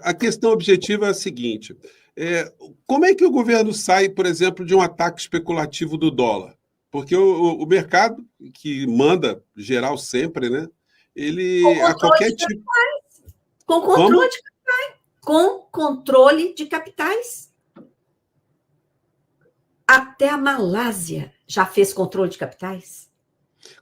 A questão objetiva é a seguinte: como é que o governo sai, por exemplo, de um ataque especulativo do dólar? Porque o mercado, que manda geral sempre, né? Com Ele, a controle qualquer de tipo. capitais. Com controle Como? de capitais. Com controle de capitais. Até a Malásia já fez controle de capitais.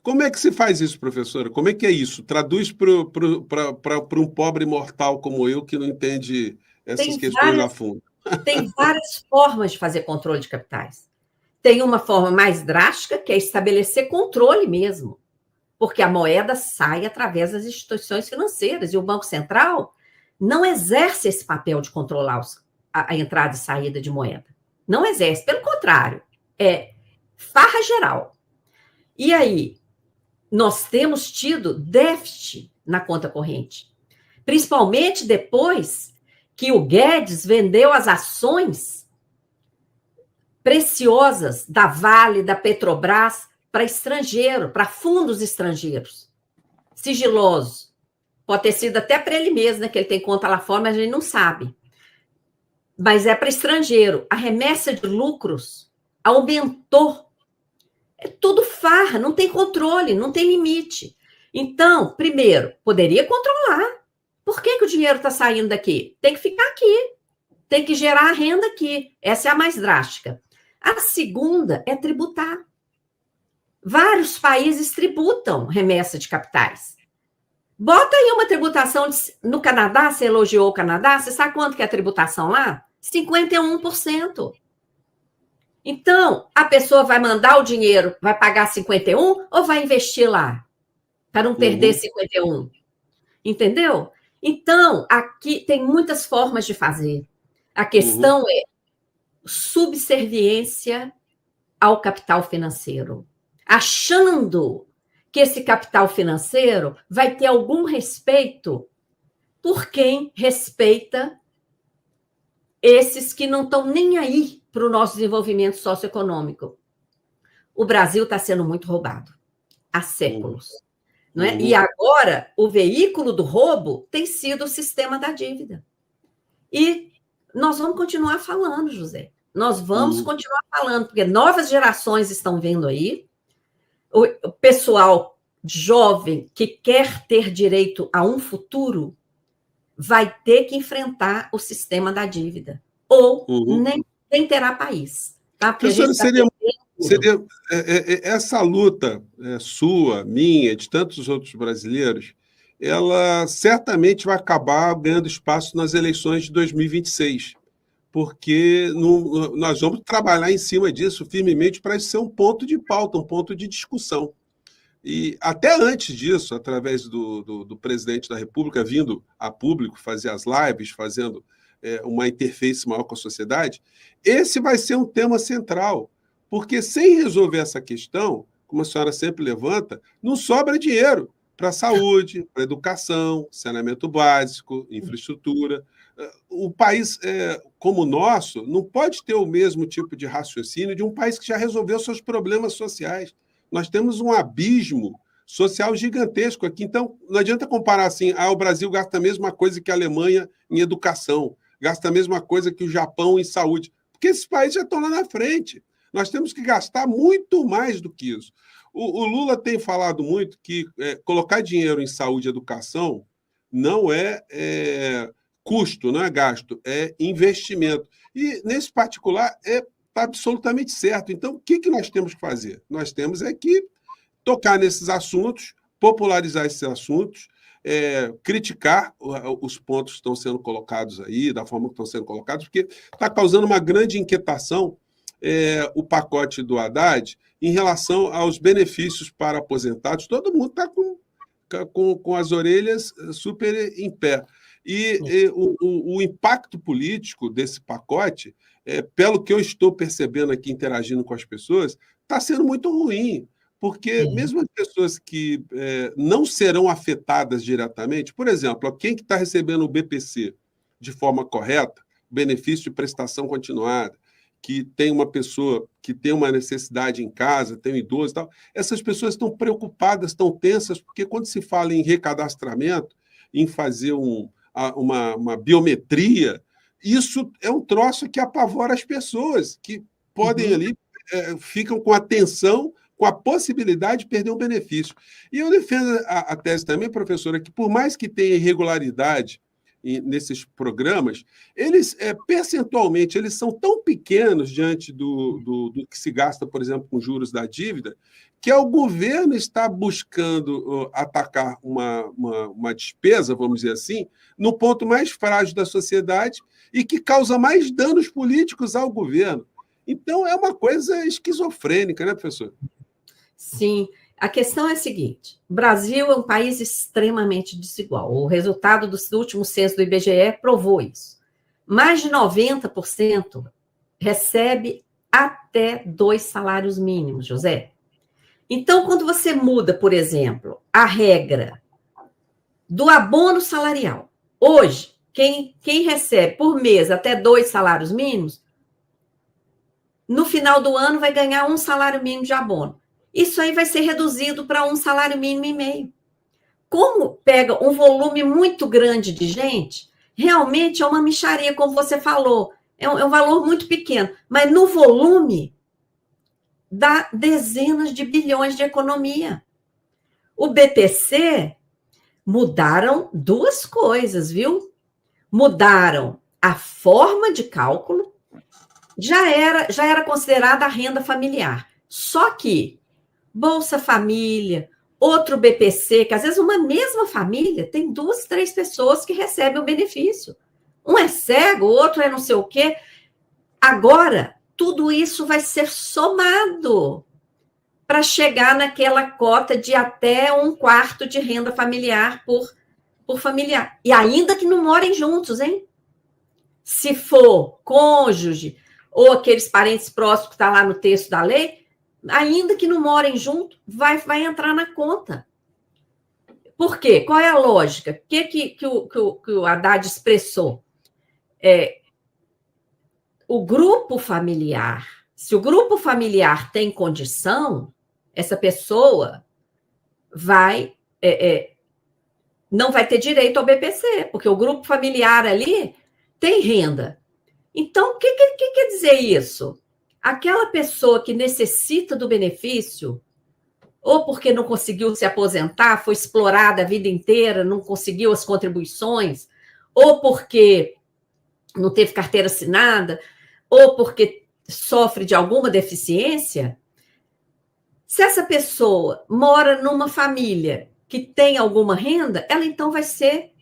Como é que se faz isso, professora? Como é que é isso? Traduz para um pobre mortal como eu, que não entende essas Tem questões a várias, fundo. tem várias formas de fazer controle de capitais. Tem uma forma mais drástica, que é estabelecer controle mesmo, porque a moeda sai através das instituições financeiras e o Banco Central não exerce esse papel de controlar a entrada e saída de moeda. Não exerce, pelo contrário, é farra geral. E aí, nós temos tido déficit na conta corrente, principalmente depois que o Guedes vendeu as ações preciosas da Vale, da Petrobras, para estrangeiro, para fundos estrangeiros, sigilosos. Pode ter sido até para ele mesmo, né, que ele tem conta lá fora, mas a gente não sabe. Mas é para estrangeiro. A remessa de lucros aumentou. É tudo farra, não tem controle, não tem limite. Então, primeiro, poderia controlar. Por que o dinheiro está saindo daqui? Tem que ficar aqui. Tem que gerar a renda aqui. Essa é a mais drástica. A segunda é tributar. Vários países tributam remessa de capitais. Bota aí uma tributação no Canadá, você elogiou o Canadá, você sabe quanto que é a tributação lá? 51%. Então, a pessoa vai mandar o dinheiro, vai pagar 51 ou vai investir lá? Para não perder 51. Entendeu? Então, aqui tem muitas formas de fazer. A questão é subserviência ao capital financeiro, achando que esse capital financeiro vai ter algum respeito por quem respeita esses que não estão nem aí para o nosso desenvolvimento socioeconômico. O Brasil está sendo muito roubado há séculos. Não é? E agora, o veículo do roubo tem sido o sistema da dívida. E nós vamos continuar falando, José. Nós vamos continuar falando, porque novas gerações estão vindo aí. O pessoal jovem que quer ter direito a um futuro vai ter que enfrentar o sistema da dívida. Ou nem terá país. Tá? Porque Professora, seria essa luta sua, minha, de tantos outros brasileiros, ela certamente vai acabar ganhando espaço nas eleições de 2026, porque nós vamos trabalhar em cima disso firmemente para isso ser um ponto de pauta, um ponto de discussão. E até antes disso, através do presidente da República vindo a público fazer as lives, fazendo uma interface maior com a sociedade, esse vai ser um tema central, porque sem resolver essa questão, como a senhora sempre levanta, não sobra dinheiro para saúde, para educação, saneamento básico, infraestrutura. O país como o nosso não pode ter o mesmo tipo de raciocínio de um país que já resolveu seus problemas sociais. Nós temos um abismo social gigantesco aqui. Então, não adianta comparar assim, o Brasil gasta a mesma coisa que a Alemanha em educação, gasta a mesma coisa que o Japão em saúde, porque esses países já estão lá na frente. Nós temos que gastar muito mais do que isso. O Lula tem falado muito que colocar dinheiro em saúde e educação não é custo, não é gasto, é investimento. E, nesse particular, está absolutamente certo. Então, o que nós temos que fazer? Nós temos que tocar nesses assuntos, popularizar esses assuntos, criticar os pontos que estão sendo colocados aí, da forma que estão sendo colocados, porque está causando uma grande inquietação o pacote do Haddad em relação aos benefícios para aposentados. Todo mundo está com as orelhas super em pé. E o impacto político desse pacote, pelo que eu estou percebendo aqui, interagindo com as pessoas, está sendo muito ruim, porque mesmo as pessoas que não serão afetadas diretamente, por exemplo, quem que está recebendo o BPC de forma correta, benefício de prestação continuada, que tem uma pessoa que tem uma necessidade em casa, tem um idoso e tal, essas pessoas estão preocupadas, estão tensas, porque quando se fala em recadastramento, em fazer uma biometria. Isso é um troço que apavora as pessoas, que podem ali, ficam com a tensão, com a possibilidade de perder um benefício. E eu defendo a tese também, professora, que por mais que tenha irregularidade nesses programas, eles, percentualmente, eles são tão pequenos diante do que se gasta, por exemplo, com juros da dívida, que o governo está buscando atacar uma despesa, vamos dizer assim, no ponto mais frágil da sociedade e que causa mais danos políticos ao governo. Então, é uma coisa esquizofrênica, né, professor? Sim. A questão é a seguinte: o Brasil é um país extremamente desigual. O resultado do último censo do IBGE provou isso. Mais de 90% recebe até 2 salários mínimos, José. Então, quando você muda, por exemplo, a regra do abono salarial, hoje, quem recebe por mês até 2 salários mínimos, no final do ano vai ganhar 1 salário mínimo de abono. Isso aí vai ser reduzido para 1 salário mínimo e meio. Como pega um volume muito grande de gente, realmente é uma mixaria, como você falou. É um valor muito pequeno, mas no volume dá dezenas de bilhões de economia. O BPC mudaram 2 coisas, viu? Mudaram a forma de cálculo, já era considerada a renda familiar. Só que Bolsa Família, outro BPC, que às vezes uma mesma família tem 2, 3 pessoas que recebem o benefício. Um é cego, o outro é não sei o quê. Agora, tudo isso vai ser somado para chegar naquela cota de até 1/4 de renda familiar por familiar. E ainda que não morem juntos, hein? Se for cônjuge ou aqueles parentes próximos que estão lá no texto da lei, ainda que não morem junto, vai entrar na conta. Por quê? Qual é a lógica? O que o Haddad expressou? O grupo familiar, se o grupo familiar tem condição, essa pessoa não vai ter direito ao BPC, porque o grupo familiar ali tem renda. Então, o que quer dizer isso? Aquela pessoa que necessita do benefício, ou porque não conseguiu se aposentar, foi explorada a vida inteira, não conseguiu as contribuições, ou porque não teve carteira assinada, ou porque sofre de alguma deficiência, se essa pessoa mora numa família que tem alguma renda, ela então vai ser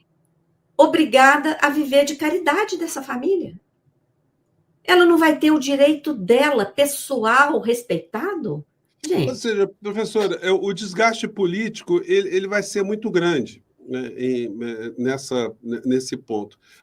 obrigada a viver de caridade dessa família. Ela não vai ter o direito dela, pessoal, respeitado? Gente. Ou seja, professora, o desgaste político ele vai ser muito grande, né, nesse ponto.